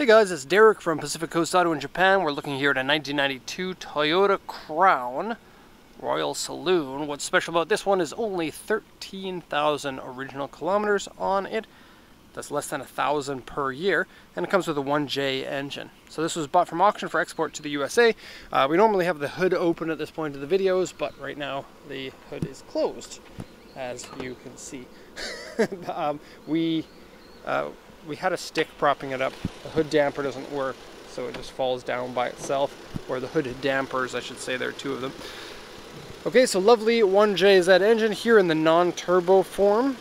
Hey guys, it's Derek from Pacific Coast Auto in Japan. We're looking here at a 1992 Toyota Crown Royal Saloon. What's special about this one is only 13,000 original kilometers on it. That's less than 1,000 per year, and it comes with a 1J engine. So this was bought from auction for export to the USA. We normally have the hood open at this point of the videos, but right now the hood is closed, as you can see. We had a stick propping it up. The hood damper doesn't work, so it just falls down by itself, or the hood dampers, I should say. There are two of them. Okay, so lovely 1JZ engine here in the non-turbo form.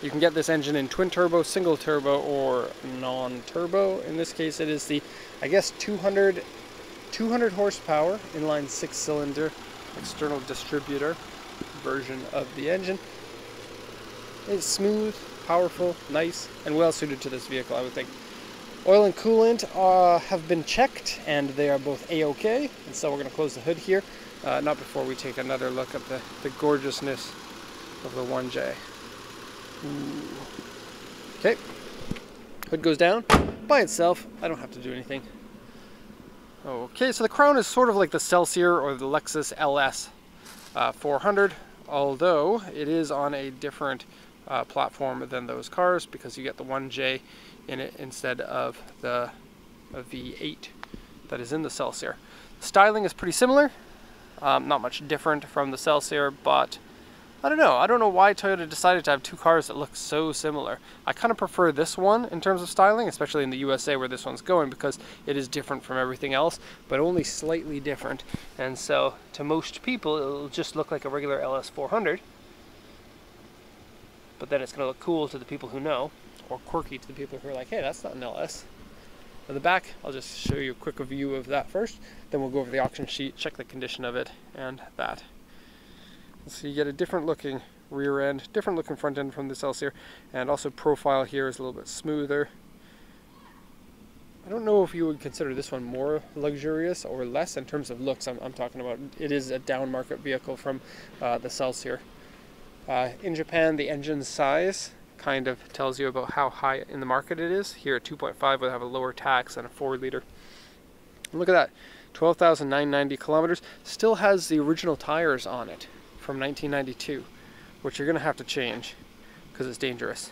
You can get this engine in twin turbo, single turbo, or non-turbo. In this case, it is the, I guess, 200 horsepower inline 6-cylinder external distributor version of the engine. It's smooth, powerful, nice, and well suited to this vehicle, I would think. Oil and coolant have been checked, and they are both A-OK. And so we're going to close the hood here, not before we take another look at the gorgeousness of the 1J. Ooh. Okay, hood goes down by itself. I don't have to do anything. Okay, so the Crown is sort of like the Celsior or the Lexus LS 400, although it is on a different platform than those cars, because you get the 1J in it instead of the V8 that is in the Celsior. The styling is pretty similar, not much different from the Celsior, but I don't know why Toyota decided to have two cars that look so similar. I kind of prefer this one in terms of styling, especially in the USA where this one's going, because it is different from everything else, but only slightly different. And so to most people it'll just look like a regular LS 400, but then it's going to look cool to the people who know, or quirky to the people who are like, hey, that's not an LS. In the back, I'll just show you a quick view of that first, then we'll go over the auction sheet, check the condition of it, and that. So you get a different looking rear end, different looking front end from the Celsior, and also profile here is a little bit smoother. I don't know if you would consider this one more luxurious or less in terms of looks. I'm talking about, it is a down market vehicle from the Celsior. In Japan, the engine size kind of tells you about how high in the market it is. Here at 2.5 would have a lower tax than a 4-liter. Look at that, 12,990 kilometers. Still has the original tires on it from 1992, which you're going to have to change because it's dangerous.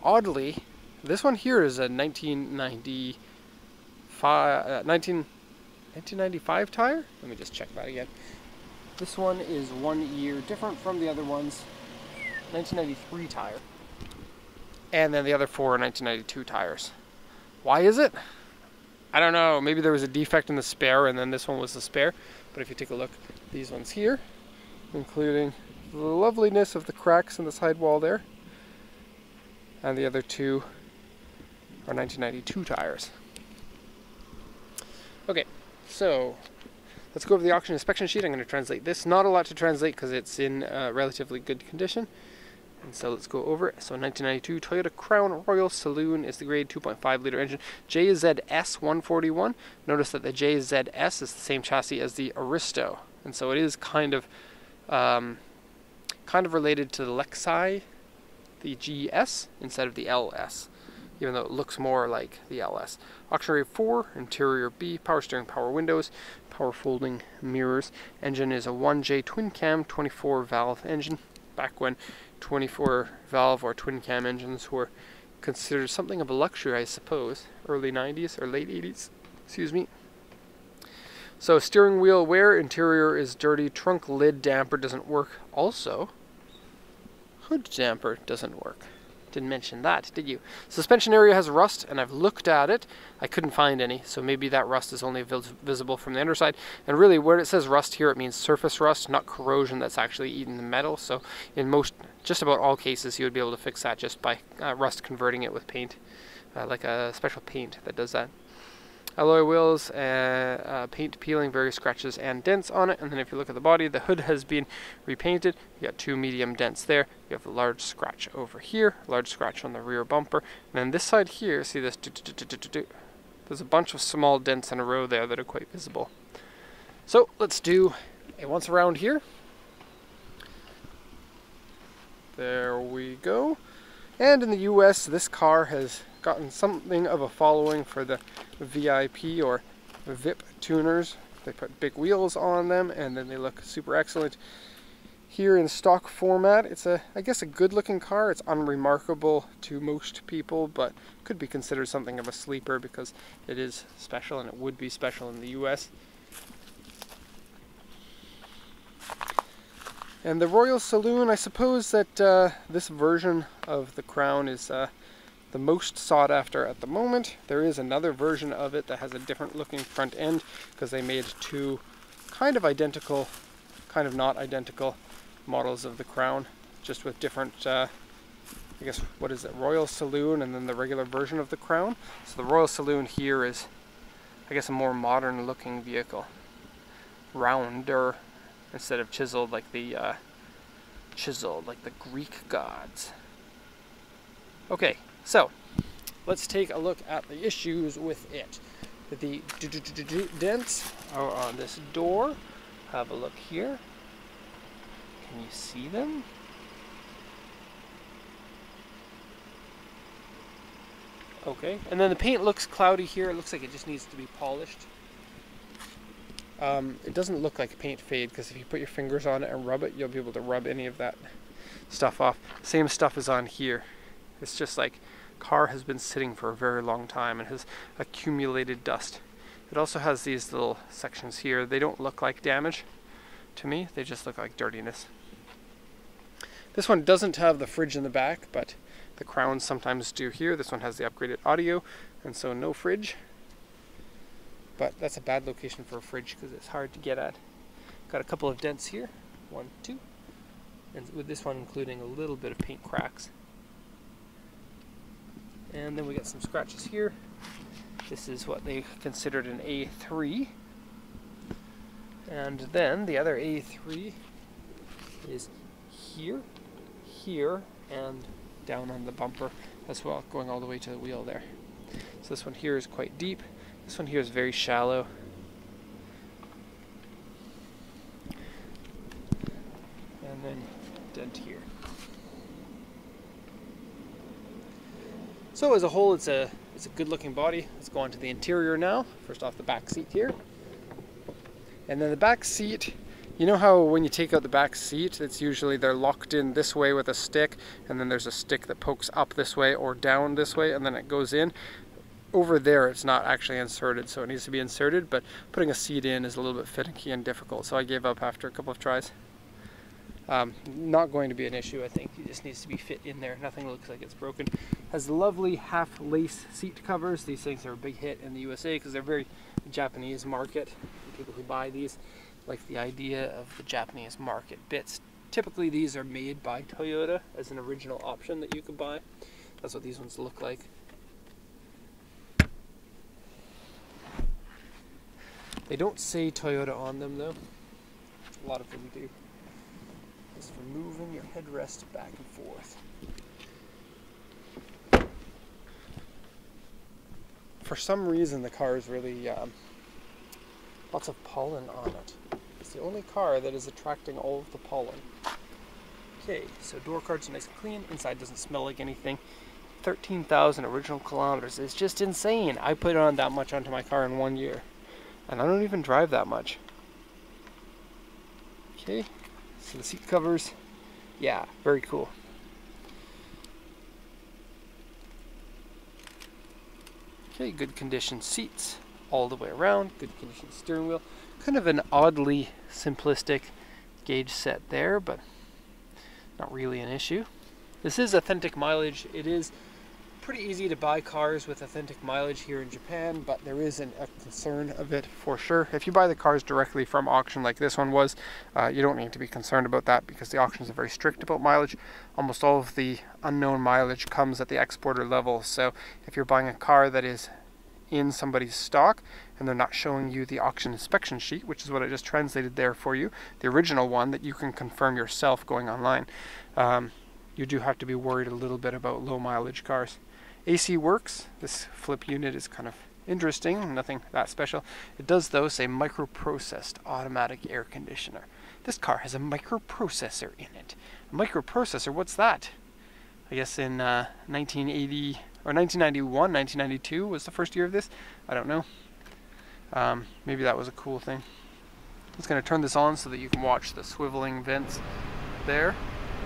Oddly, this one here is a 1995 tire. Let me just check that again. This one is 1 year different from the other ones. 1993 tire. And then the other four are 1992 tires. Why is it? I don't know. Maybe there was a defect in the spare and then this one was the spare. But if you take a look, these ones here, including the loveliness of the cracks in the sidewall there, and the other two are 1992 tires. Okay, so let's go over the auction inspection sheet. I'm going to translate this. Not a lot to translate because it's in relatively good condition. And so let's go over it. So 1992 Toyota Crown Royal Saloon is the grade 2.5 liter engine. JZS 141. Notice that the JZS is the same chassis as the Aristo, and so it is kind of related to the Lexi, the GS, instead of the LS, even though it looks more like the LS. Auction rate 4, interior B, power steering, power windows, power folding mirrors. Engine is a 1J twin cam 24 valve engine. Back when 24 valve or twin cam engines were considered something of a luxury, I suppose. Early 90s or late 80s, excuse me. So steering wheel wear, interior is dirty, trunk lid damper doesn't work. Also, hood damper doesn't work. Didn't mention that, did you? Suspension area has rust, and I've looked at it. I couldn't find any, so maybe that rust is only visible from the underside. And really, where it says rust here, it means surface rust, not corrosion that's actually eating the metal. So in just about all cases, you would be able to fix that just by rust converting it with paint, like a special paint that does that. Alloy wheels, paint peeling, various scratches and dents on it. And then if you look at the body, the hood has been repainted. You got 2 medium dents there. You have a large scratch over here, large scratch on the rear bumper. And then this side here, see this? There's a bunch of small dents in a row there that are quite visible. So let's do a once around here. There we go. And in the US, this car has gotten something of a following for the VIP or VIP tuners. They put big wheels on them and then they look super excellent. Here in stock format, it's I guess a good looking car. It's unremarkable to most people, but could be considered something of a sleeper because it is special, and it would be special in the US. And the Royal Saloon, I suppose that this version of the Crown is the most sought after at the moment. There is another version of it that has a different looking front end because they made two kind of identical, kind of not identical models of the Crown, just with different, I guess, what is it, Royal Saloon and then the regular version of the Crown. So the Royal Saloon here is, I guess, a more modern looking vehicle. Rounder instead of chiseled like the Greek gods. Okay, so let's take a look at the issues with it. The dents are on this door. Have a look here. Can you see them? Okay, and then the paint looks cloudy here. It looks like it just needs to be polished. It doesn't look like paint fade because if you put your fingers on it and rub it, you'll be able to rub any of that stuff off. Same stuff is on here. It's just like car has been sitting for a very long time and has accumulated dust. It also has these little sections here. They don't look like damage to me. They just look like dirtiness. This one doesn't have the fridge in the back, but the Crowns sometimes do here. This one has the upgraded audio, and so no fridge. But that's a bad location for a fridge because it's hard to get at. Got a couple of dents here, 1, 2, and with this one including a little bit of paint cracks. And then we got some scratches here. This is what they considered an A3. And then the other A3 is here, here, and down on the bumper as well, going all the way to the wheel there. So this one here is quite deep. This one here is very shallow. And then dent here. So as a whole, it's a good looking body. Let's go on to the interior now. First off, the back seat here. And then the back seat, you know how when you take out the back seat, it's usually they're locked in this way with a stick, and then there's a stick that pokes up this way or down this way, and then it goes in. Over there, it's not actually inserted, so it needs to be inserted, but putting a seat in is a little bit finicky and difficult, so I gave up after a couple of tries. Not going to be an issue, I think. It just needs to be fit in there. Nothing looks like it's broken. Has lovely half lace seat covers. These things are a big hit in the USA because they're very Japanese market. People who buy these like the idea of the Japanese market bits. Typically these are made by Toyota as an original option that you could buy. That's what these ones look like. They don't say Toyota on them though. A lot of them do. Just for moving your headrest back and forth. For some reason the car is really lots of pollen on it. It's the only car that is attracting all of the pollen. Okay, so door cards are nice and clean. Inside doesn't smell like anything. 13,000 original kilometers is just insane. I put on that much onto my car in 1 year. And I don't even drive that much. Okay, so the seat covers, yeah, very cool. Okay, good condition seats all the way around, good condition steering wheel. Kind of an oddly simplistic gauge set there, but not really an issue. This is authentic mileage. It is pretty easy to buy cars with authentic mileage here in Japan, but there is a concern of it for sure. If you buy the cars directly from auction like this one was, you don't need to be concerned about that because the auctions are very strict about mileage. Almost all of the unknown mileage comes at the exporter level, so if you're buying a car that is in somebody's stock and they're not showing you the auction inspection sheet, which is what I just translated there for you, the original one that you can confirm yourself going online, you do have to be worried a little bit about low mileage cars. AC works. This flip unit is kind of interesting, nothing that special. It does though say microprocessed automatic air conditioner. This car has a microprocessor in it. A microprocessor, what's that? I guess in 1980 or 1991, 1992 was the first year of this. I don't know. Maybe that was a cool thing. I'm just going to turn this on so that you can watch the swiveling vents there.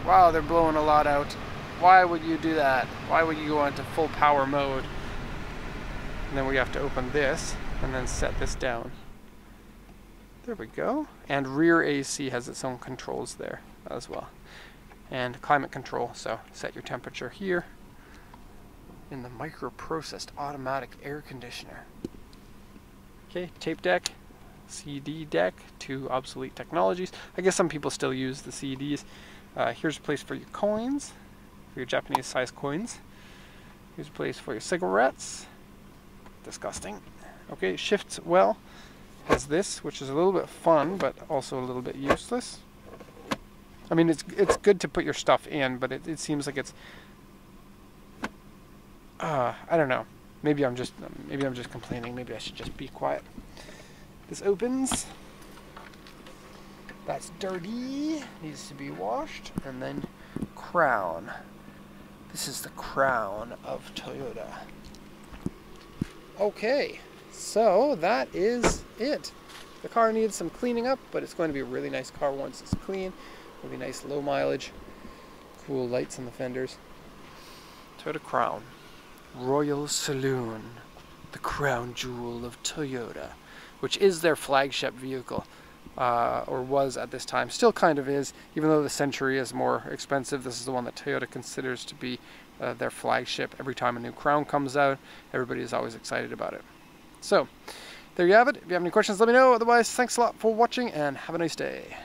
Wow, they're blowing a lot out. Why would you do that? Why would you go into full power mode? And then we have to open this and then set this down. There we go. And rear AC has its own controls there as well. And climate control, so set your temperature here in the microprocessed automatic air conditioner. Okay, tape deck, CD deck, 2 obsolete technologies. I guess some people still use the CDs. Here's a place for your coins, for your Japanese size coins. Here's a place for your cigarettes. Disgusting. Okay, shifts well. Has this, which is a little bit fun, but also a little bit useless. I mean, it's good to put your stuff in, but it seems like it's I don't know. Maybe I'm just complaining. Maybe I should just be quiet. This opens. That's dirty. Needs to be washed. And then crown. This is the crown of Toyota. Okay, so that is it. The car needs some cleaning up, but it's going to be a really nice car once it's clean. It'll be nice low mileage. Cool lights on the fenders. Toyota Crown. Royal Saloon. The crown jewel of Toyota, which is their flagship vehicle, or was at this time. Still kind of is, even though the Century is more expensive. This is the one that Toyota considers to be their flagship. Every time a new Crown comes out, everybody is always excited about it. So, there you have it. If you have any questions, let me know. Otherwise, thanks a lot for watching, and have a nice day.